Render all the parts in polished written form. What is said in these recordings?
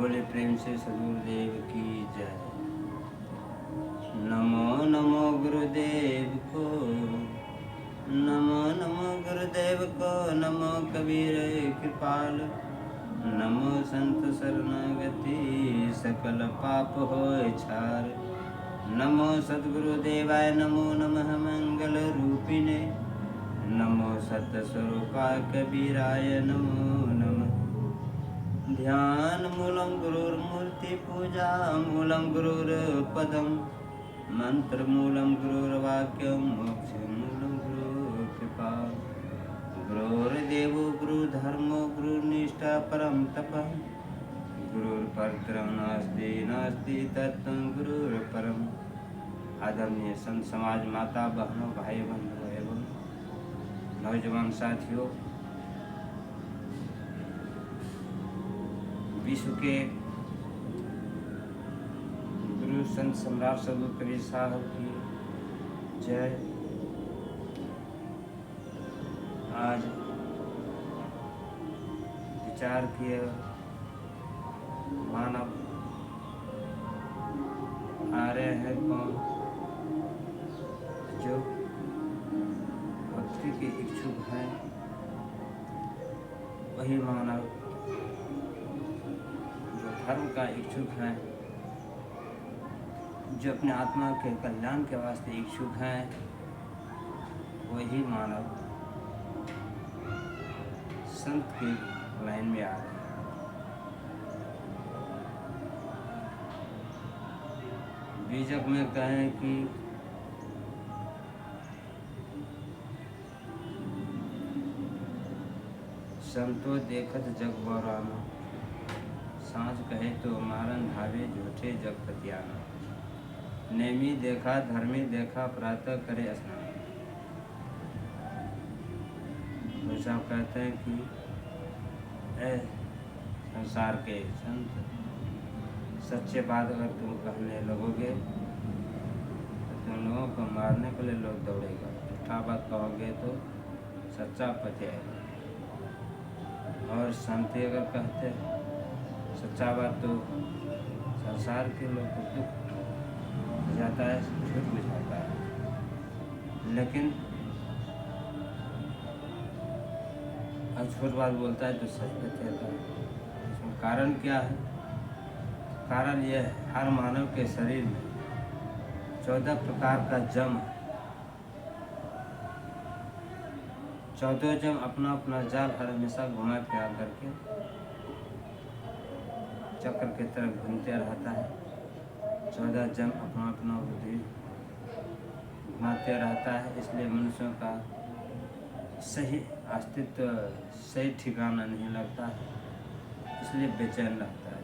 बोले प्रेम से सदगुरुदेव की जय। नमो नमो गुरुदेव को, नमो नमो गुरुदेव को, नमो कबीर कृपाल, नमो संत शरणागति सकल पाप होय छार। नमो सद्गुरुदेवाय नमो नमः मंगल रूपिणे, नमो सत्य स्वरूपाय कबीराय नमो नमः। ध्यान मूलम गुरुर्मूर्ति पूजा मूलम गुरुर्पदम, मंत्र मूलम गुरुर्वाक्यम मोक्ष मूलम गुरुर्कृपा। गुरुर्देवो गुरुधर्मो गुरुनिष्ठा परम तपः, गुरुर्परम नास्ति नास्ति तत्त्वं गुरुर्परम्। आदरणीय संत समाज, माता बहनों, भाई बंधुओं एवं नौजवान साथियों, विश्व के गुरु संत सम्राट सद्गुरु कबीर साहब की जय। आज विचार किए मानव आ रहे हैं कौन, जो भक्ति के इच्छुक हैं, वही मानव धर्म का इच्छुक हैं, जो अपने आत्मा के कल्याण के वास्ते इच्छुक हैं, वही मानव संत की लाइन में आ रहे हैं। बीजक में कहें कि संतो देखत जग बौराना, सांझ कहे तो मारन भावे झूठे जग पतियाना। नेमी देखा धर्मी देखा प्रातः करे स्नान। तो साहब कहते हैं कि ऐ संसार के संत, सच्चे बात अगर तुम कहने लगोगे तो तुम लोगों को मारने के लिए लोग दौड़ेगा। झूठा बात कहोगे तो सच्चा पति आएगा। और संत अगर कहते हैं सच्चा बात तो संसार के लोग को दुख बुझाता है, झूठ बुझाता है। लेकिन झूठ बात बोलता है तो सच कहता है। इसमें कारण क्या है? कारण यह है, हर मानव के शरीर में 14 प्रकार का जम है। 14 जम अपना अपना जाल हर हमेशा घुमा फिरा करके चक्र की तरफ घूमते रहता है। 14 जम अपना अपना बुद्धि घुमाते रहता है। इसलिए मनुष्यों का सही अस्तित्व, सही ठिकाना नहीं लगता है, इसलिए बेचैन रहता है।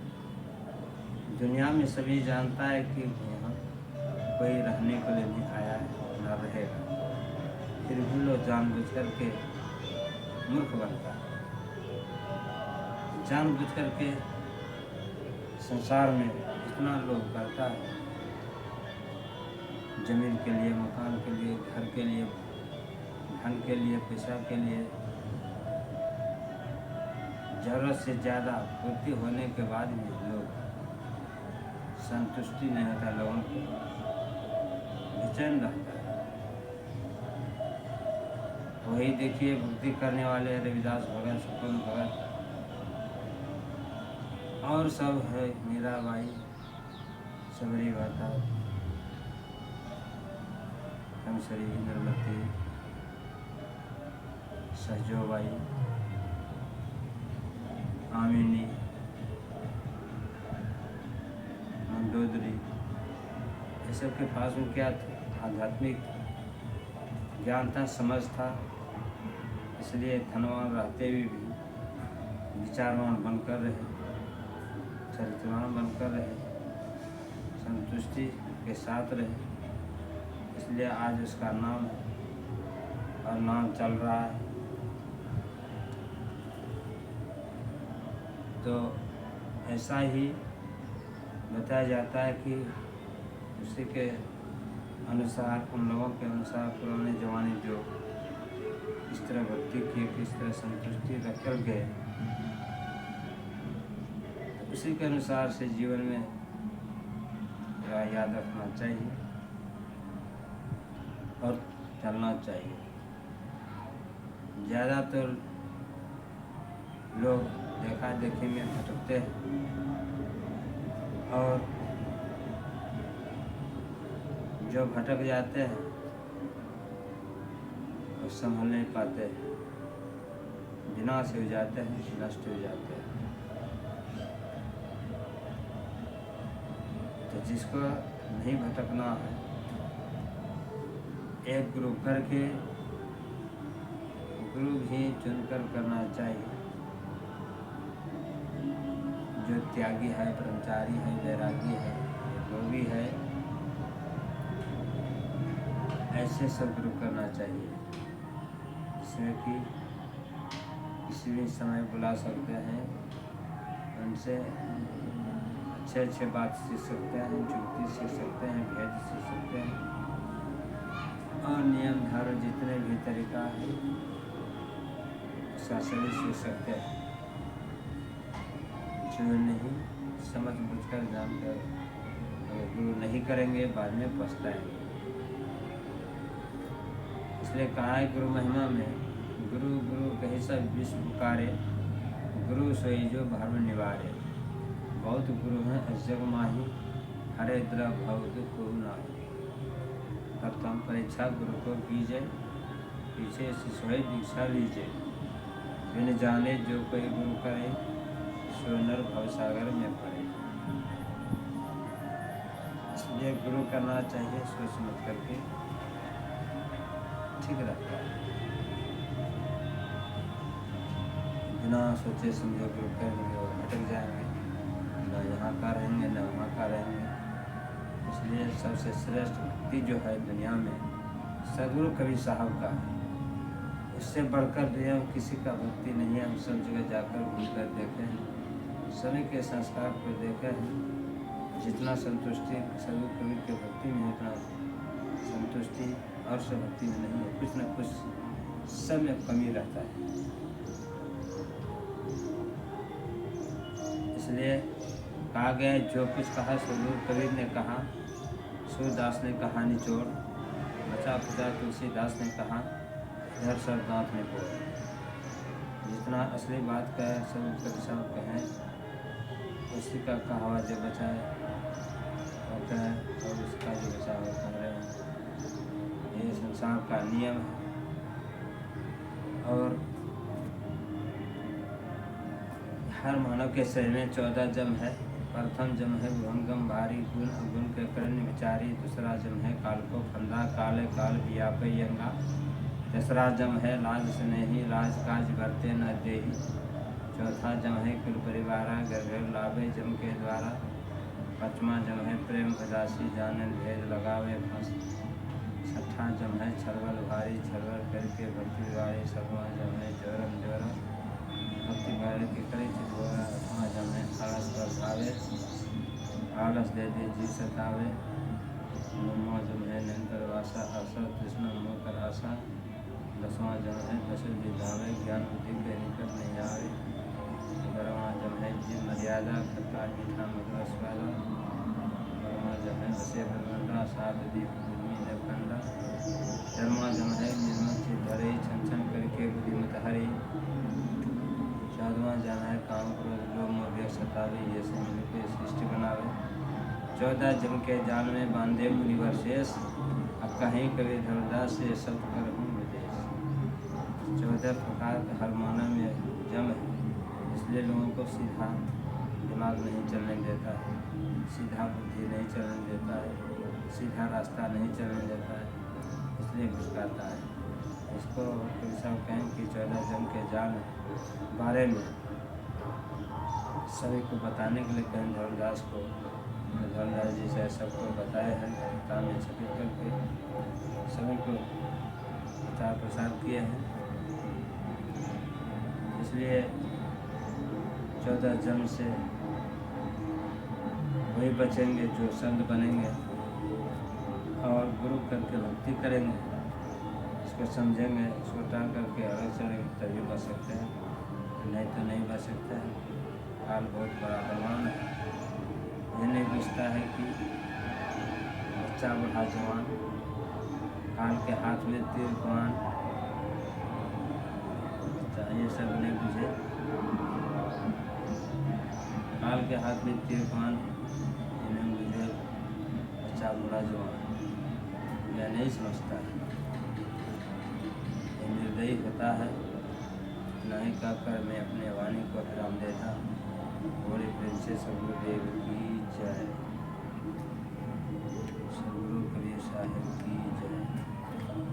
दुनिया में सभी जानता है कि यहाँ कोई रहने के लिए नहीं आया है, न रहेगा, फिर भी लोग जानबूझ करके मूर्ख बनता है। जानबूझ करके संसार में इतना लोग करता है, जमीन के लिए, मकान के लिए, घर के लिए, धन के लिए, पैसा के लिए, जरूरत से ज़्यादा पूर्ति होने के बाद भी लोग संतुष्टि नहीं होता, लोगों को बेचैन रहता है। वही देखिए भक्ति करने वाले रविदास भगत, सुकुन भगत और सब है, मीराबाई, सबरी माता, कंसरी, नर्मती, सहजोबाई, आमिनी, मंदोदरी, ये सब के पास में क्या था? आध्यात्मिक ज्ञान था, समझ था। इसलिए धनवान रहते हुए भी विचारवान बनकर रहे, चरित्रवान बनकर रहे, संतुष्टि के साथ रहे। इसलिए आज उसका नाम और नाम चल रहा है। तो ऐसा ही बताया जाता है कि उसी के अनुसार, उन लोगों के अनुसार पुराने ज़माने जो इस तरह भक्ति किए, किस तरह संतुष्टि रख कर गए, उसी के अनुसार से जीवन में याद रखना चाहिए और चलना चाहिए। ज़्यादातर लोग देखा देखी में भटकते हैं और जो भटक जाते हैं वो संभल नहीं पाते, विनाश हो जाते हैं, नष्ट हो जाते हैं। तो जिसको नहीं भटकना है, एक गुरु करके गुरु भी चुनकर करना चाहिए। जो त्यागी है, ब्रह्मचारी है, वैरागी है, योगी है, ऐसे सब गुरु करना चाहिए, जिसमें कि किसी भी समय बुला सकते हैं, उनसे अच्छे बात सीख सकते हैं, जुक्ति सीख सकते हैं, भेद सीख सकते हैं और नियम धारण जितने भी तरीका है उसका सभी सीख सकते हैं। जो नहीं समझ बुझकर जानकर गुरु नहीं करेंगे बाद में पछताएंगे। इसलिए कहा है गुरु महिमा में, गुरु गुरु कही सब विश्व पुकारे, गुरु सोई जो भर्म निवारे। बहुत गुरु हैं अजग माही, हरे द्रव भव दुख नाहि। प्रथम परीक्षा गुरु को कीजिए, पीछे से सोई दीक्षा लीजिए। बिन जाने जो कोई गुरु करे, सो नर भवसागर में पड़े। इसलिए गुरु करना चाहिए सोच समझ करके, ठीक रहता है। बिना सोचे समझे गुरु करेंगे और भटक जाएंगे, न यहाँ का रहेंगे न वहाँ का रहेंगे। इसलिए सबसे श्रेष्ठ भक्ति जो है दुनिया में सदगुरु कबीर साहब का है। उससे बढ़कर दुनिया में किसी का भक्ति नहीं है। हम सब जगह जाकर घूम कर देखे हैं, सभी के संस्कार को देखे हैं। जितना संतुष्टि सदगुरु कबीर के भक्ति में, उतना संतुष्टि और सब भक्ति में नहीं है। कुछ न कुछ सब में कमी रहता है। इसलिए कहा गया, जो कुछ कहा सदगुरु कबीर ने कहा, सूरदास ने कहा निचोड़, बचा खुदा तुलसीदास ने कहा, इधर सब दांत में बोल। जितना असली बात का है सब कबीर साहब कहें, उसी का कहावा जो बचा है होता है और उसका जो बचा है कह रहे हैं। ये संसार का नियम है। और हर मानव के शरीर में 14 जम है। प्रथम जम है भुवंगम भारी, गुण अवगुण के करण विचारी। दूसरा जम है काल को फंदा, काले काल व्यापी यंगा। तीसरा जम है लाज स्नेही, लाज काज बरते न देही। चौथा जम है कुल परिवारा, घर घर लाभे जम के द्वारा। पाँचवा जम है प्रेम उदासी, जाने भेद लगावे फंस। छठा जम है छलवल भारी, छलवल करके भक्ति वारी। सतवां जम है जोरम जोरम, भक्ति वाले के करे चितवारा। आठवां जम है आलस पर भावे, आलस दे दे जी सतावे। नौवां जम है निरंतर वासा, आशा तृष्णा मोकर आशा। दसवां जम है दस धावे, ज्ञान बुद्धि के निकट नहीं आवे। 11वां जम है जीव मर्यादा, खट्टा मीठा मधुर स्वादा। 12वां जम है बसे बलवंडा, साध दीप भूमि नवखंडा। 13वां जम है निर्मल चित धरे, छन छन करके बुद्धिमत हरे। 14वां जम है काम क्रोध लोभ मोह सतावे, ये से मिलके सृष्टि बनावे। 14 जम के जाल में बांधे मुनिवर शेष, अब कहीं कभी धर्मदास से सब कर हूँ विदेश। 14 प्रकार का हर मानव में जम है। इसलिए लोगों को सीधा दिमाग नहीं चलने देता है, सीधा बुद्धि नहीं चलने देता है, सीधा रास्ता नहीं चलने देता है, इसलिए भटकाता है। इसको सब कहें कि 14 जम के जाल बारे में सभी को बताने के लिए कहें धर्मदास को। धर्मदास जी से सबको बताए हैं, किताब में छपित करके सभी को प्रचार प्रसार किए हैं। इसलिए 14 जम से वही बचेंगे जो संत बनेंगे और गुरु करके भक्ति करेंगे, इसको समझेंगे, इसको टाल करके अलग चलेंगे, तभी बच सकते हैं, नहीं तो नहीं बच सकते हैं। काल बहुत बड़ा बलवान है। यह नहीं बुझता है कि बच्चा बूढ़ा जवान, काल के हाथ में तीर कमान, ये सब नहीं बुझे। काल के हाथ में तीर कमान, ये नहीं बुझे बच्चा बूढ़ा जवान, यह नहीं समझता है। ये निर्दयी होता है, नहीं कहकर मैं अपने वाणी को विराम देता। बड़े प्रेम से सदगुरुदेव की जय, सदगुरु कबीर साहिब की जय।